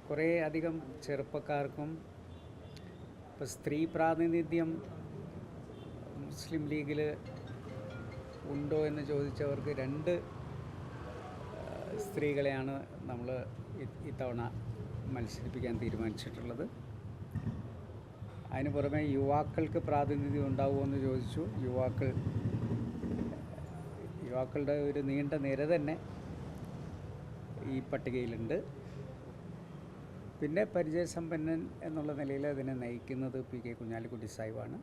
കുറേ അധികം ചെറുപ്പക്കാർക്കും ഇപ്പോൾ സ്ത്രീ പ്രാതിനിധ്യം മുസ്ലിം ലീഗിൽ ഉണ്ടോ എന്ന് ചോദിച്ചവർക്ക് 2 സ്ത്രീകളെയാണ് നമ്മൾ ഇത്തവണ മത്സരിപ്പിക്കാൻ തീരുമാനിച്ചിട്ടുള്ളത്. അതിന് പുറമെ യുവാക്കൾക്ക് പ്രാതിനിധ്യം ഉണ്ടാവുമോ എന്ന് ചോദിച്ചു. യുവാക്കളുടെ ഒരു നീണ്ട നിര തന്നെ ഈ പട്ടികയിലുണ്ട്. പിന്നെ പരിചയസമ്പന്നൻ എന്നുള്ള നിലയിൽ അതിനെ നയിക്കുന്നത് പി കെ കുഞ്ഞാലിക്കുട്ടി സാഹിബാണ്.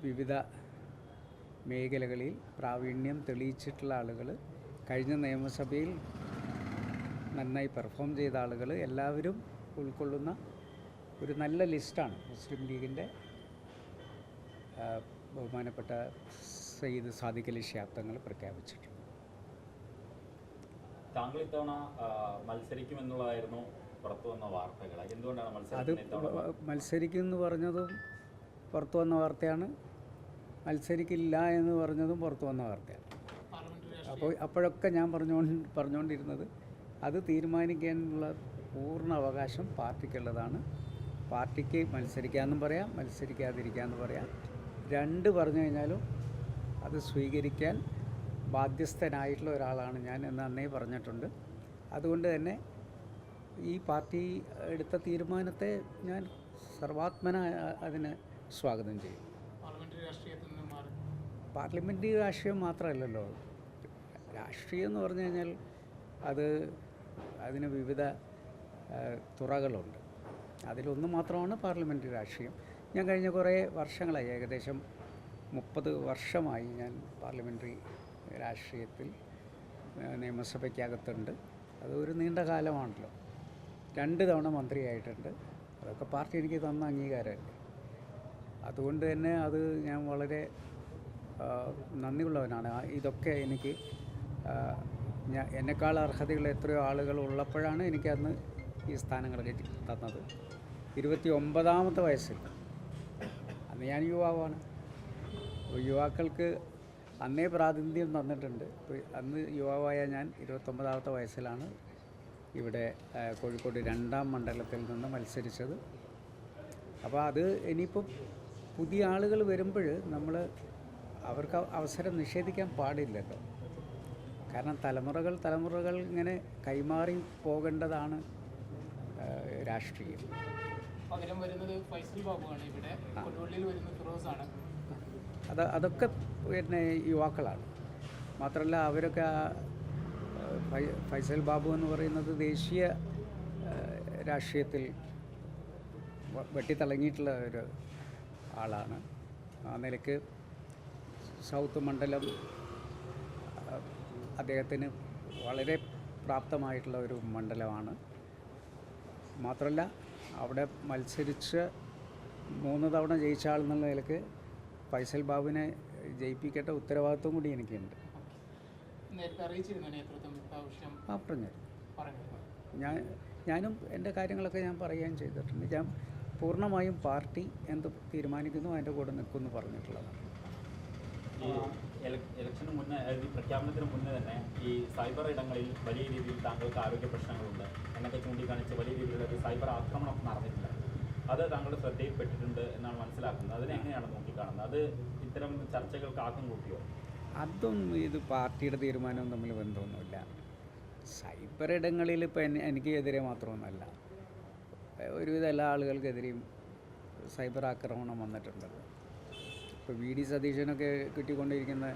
വിവിധ മേഖലകളിൽ പ്രാവീണ്യം തെളിയിച്ചിട്ടുള്ള ആളുകൾ, കഴിഞ്ഞ നിയമസഭയിൽ നന്നായി പെർഫോം ചെയ്ത ആളുകൾ എല്ലാവരും ഉൾക്കൊള്ളുന്ന ഒരു നല്ല ലിസ്റ്റാണ് മുസ്ലിം ലീഗിൻ്റെ ബഹുമാനപ്പെട്ട സയ്യിദ് സാദിഖ് അലി ശിഹാബ് തങ്ങൾ പ്രഖ്യാപിച്ചിട്ടുണ്ട്. താങ്കൾ ഇത്തവണ മത്സരിക്കുമെന്നുള്ളതായിരുന്നു പുറത്തു വന്ന വാർത്തകൾ. എന്തുകൊണ്ടാണ് അത് മത്സരിക്കുമെന്ന് പറഞ്ഞതും പുറത്തു വന്ന വാർത്തയാണ്, മത്സരിക്കില്ല എന്ന് പറഞ്ഞതും പുറത്തു വന്ന വാർത്തയാണ്. അപ്പോഴൊക്കെ ഞാൻ പറഞ്ഞുകൊണ്ടിരുന്നത് അത് തീരുമാനിക്കാനുള്ള പൂർണ്ണ അവകാശം പാർട്ടിക്കുള്ളതാണ്. പാർട്ടിക്ക് മത്സരിക്കാമെന്നും പറയാം, മത്സരിക്കാതിരിക്കാമെന്ന് പറയാം. 2 പറഞ്ഞു കഴിഞ്ഞാലും അത് സ്വീകരിക്കാൻ ബാധ്യസ്ഥനായിട്ടുള്ള ഒരാളാണ് ഞാൻ എന്ന് അന്നേ പറഞ്ഞിട്ടുണ്ട്. അതുകൊണ്ട് തന്നെ ഈ പാർട്ടി എടുത്ത തീരുമാനത്തെ ഞാൻ സർവാത്മന അതിന് സ്വാഗതം ചെയ്യും. പാർലമെൻ്ററി രാഷ്ട്രീയം മാത്രമല്ലല്ലോ, രാഷ്ട്രീയം എന്ന് പറഞ്ഞു കഴിഞ്ഞാൽ അതിന് വിവിധ തുറകളുണ്ട്. അതിലൊന്ന് മാത്രമാണ് പാർലമെൻ്ററി രാഷ്ട്രീയം. ഞാൻ കഴിഞ്ഞ കുറേ വർഷങ്ങളായി, ഏകദേശം 30 വർഷമായി ഞാൻ പാർലമെൻ്ററി രാഷ്ട്രീയത്തിൽ നിയമസഭയ്ക്കകത്തുണ്ട്. അതൊരു നീണ്ട കാലമാണല്ലോ. 2 തവണ മന്ത്രിയായിട്ടുണ്ട്. അതൊക്കെ പാർട്ടി എനിക്ക് തന്ന അംഗീകാരമല്ലേ. അതുകൊണ്ട് തന്നെ അത് ഞാൻ വളരെ നന്ദിയുള്ളവനാണ്. ഇതൊക്കെ എനിക്ക് എന്നെക്കാൾ അർഹതയുള്ള എത്രയോ ആളുകൾ ഉള്ളപ്പോഴാണ് എനിക്കന്ന് ഈ സ്ഥാനങ്ങളൊക്കെ തന്നത്. 29ാമത്തെ വയസ്സിൽ അന്ന് ഞാൻ യുവാവാണ്. യുവാക്കൾക്ക് അന്നേ പ്രാതിനിധ്യം തന്നിട്ടുണ്ട്. അന്ന് യുവാവായ ഞാൻ 29ാമത്തെ വയസ്സിലാണ് ഇവിടെ കോഴിക്കോട് 2ാം മണ്ഡലത്തിൽ നിന്ന് മത്സരിച്ചത്. അപ്പോൾ അത് ഇനിയിപ്പോൾ പുതിയ ആളുകൾ വരുമ്പോൾ നമ്മൾ അവർക്ക് അവസരം നിഷേധിക്കാൻ പാടില്ലല്ലോ. കാരണം തലമുറകൾ ഇങ്ങനെ കൈമാറി പോകേണ്ടതാണ് രാഷ്ട്രീയം. പകരം വരുന്നത് ഫൈസൽ ബാബുവാണ്, ഇവിടെ കൊടുവള്ളിയിൽ വരുന്നത് ഫിറോസാണ്. അതൊക്കെ പിന്നെ യുവാക്കളാണ്. മാത്രമല്ല അവരൊക്കെ ഫൈസൽ ബാബു എന്ന് പറയുന്നത് ദേശീയ രാഷ്ട്രീയത്തിൽ വെട്ടിത്തിളങ്ങിയിട്ടുള്ള ഒരു ആളാണ്. ആ നിലയ്ക്ക് സൗത്ത് മണ്ഡലം അദ്ദേഹത്തിന് വളരെ പ്രാപ്തമായിട്ടുള്ള ഒരു മണ്ഡലമാണ്. മാത്രമല്ല അവിടെ മത്സരിച്ച് 3 തവണ ജയിച്ച ആളെന്നുള്ള നിലയ്ക്ക് ഫൈസൽ ബാബുവിനെ ജയിപ്പിക്കേണ്ട ഉത്തരവാദിത്വം കൂടി എനിക്കുണ്ട്. പറഞ്ഞു ഞാനും എൻ്റെ കാര്യങ്ങളൊക്കെ ഞാൻ പറയുകയും ചെയ്തിട്ടുണ്ട്. ഞാൻ പൂർണ്ണമായും പാർട്ടി എന്ത് തീരുമാനിക്കുന്നു അതിൻ്റെ കൂടെ നിൽക്കുമെന്ന് പറഞ്ഞിട്ടുള്ളതാണ്. ഇലക്ഷന് മുന്നേ, പ്രഖ്യാപനത്തിന് മുന്നേ തന്നെ ഈ സൈബർ ഇടങ്ങളിൽ വലിയ രീതിയിൽ താങ്കൾക്ക് ആരോഗ്യ പ്രശ്നങ്ങളുണ്ട് എന്നൊക്കെ ചൂണ്ടിക്കാണിച്ച് വലിയ രീതിയിലുള്ള ഒരു സൈബർ ആക്രമണം നടന്നിട്ടില്ല. അത് താങ്കളുടെ ശ്രദ്ധയിൽപ്പെട്ടിട്ടുണ്ട് എന്നാണ് മനസ്സിലാക്കുന്നത്. അതിനെങ്ങനെയാണ് നോക്കിക്കാണുന്നത്? അത് ഇത്തരം ചർച്ചകൾക്ക് ആക്കം കൂട്ടിയോ? അതൊന്നും ഇത് പാർട്ടിയുടെ തീരുമാനവും തമ്മിൽ ബന്ധമൊന്നുമില്ല. സൈബർ ഇടങ്ങളിൽ ഇപ്പോൾ എനിക്ക് എതിരെ മാത്രമൊന്നുമല്ല, ഒരുവിധ എല്ലാ ആളുകൾക്കെതിരെയും സൈബർ ആക്രമണം വന്നിട്ടുണ്ടല്ലോ. ഇപ്പോൾ വി ഡി സതീശനൊക്കെ കിട്ടിക്കൊണ്ടിരിക്കുന്ന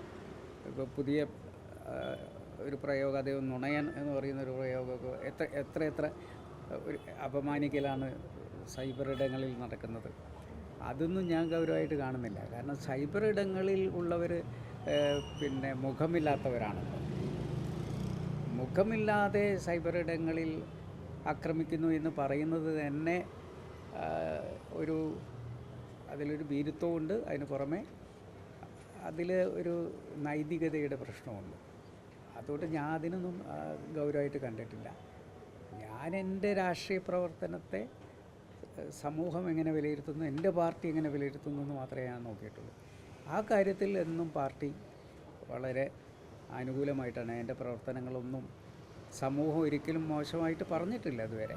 ഇപ്പോൾ പുതിയ ഒരു പ്രയോഗം, അതേ നുണയൻ എന്ന് പറയുന്നൊരു പ്രയോഗമൊക്കെ എത്ര ഒരു അപമാനിക്കലാണ് സൈബർ ഇടങ്ങളിൽ നടക്കുന്നത്. അതൊന്നും ഞാൻ ഗൗരവമായിട്ട് കാണുന്നില്ല. കാരണം സൈബർ ഇടങ്ങളിൽ ഉള്ളവർ പിന്നെ മുഖമില്ലാത്തവരാണല്ലോ. മുഖമില്ലാതെ സൈബർ ഇടങ്ങളിൽ ആക്രമിക്കുന്നു എന്ന് പറയുന്നത് തന്നെ അതിലൊരു ഭീരുത്വമുണ്ട്. അതിന് പുറമെ അതിൽ ഒരു നൈതികതയുടെ പ്രശ്നമുണ്ട്. അതുകൊണ്ട് ഞാൻ അതിനൊന്നും ഗൗരവമായിട്ട് കണ്ടിട്ടില്ല. ഞാൻ എൻ്റെ രാഷ്ട്രീയ പ്രവർത്തനത്തെ സമൂഹം എങ്ങനെ വിലയിരുത്തുന്നു, എൻ്റെ പാർട്ടി എങ്ങനെ വിലയിരുത്തുന്നു എന്ന് മാത്രമേ ഞാൻ നോക്കിയിട്ടുള്ളൂ. ആ കാര്യത്തിൽ എന്നും പാർട്ടി വളരെ അനുകൂലമായിട്ടാണ്. എൻ്റെ പ്രവർത്തനങ്ങളൊന്നും സമൂഹം ഒരിക്കലും മോശമായിട്ട് പറഞ്ഞിട്ടില്ല ഇതുവരെ.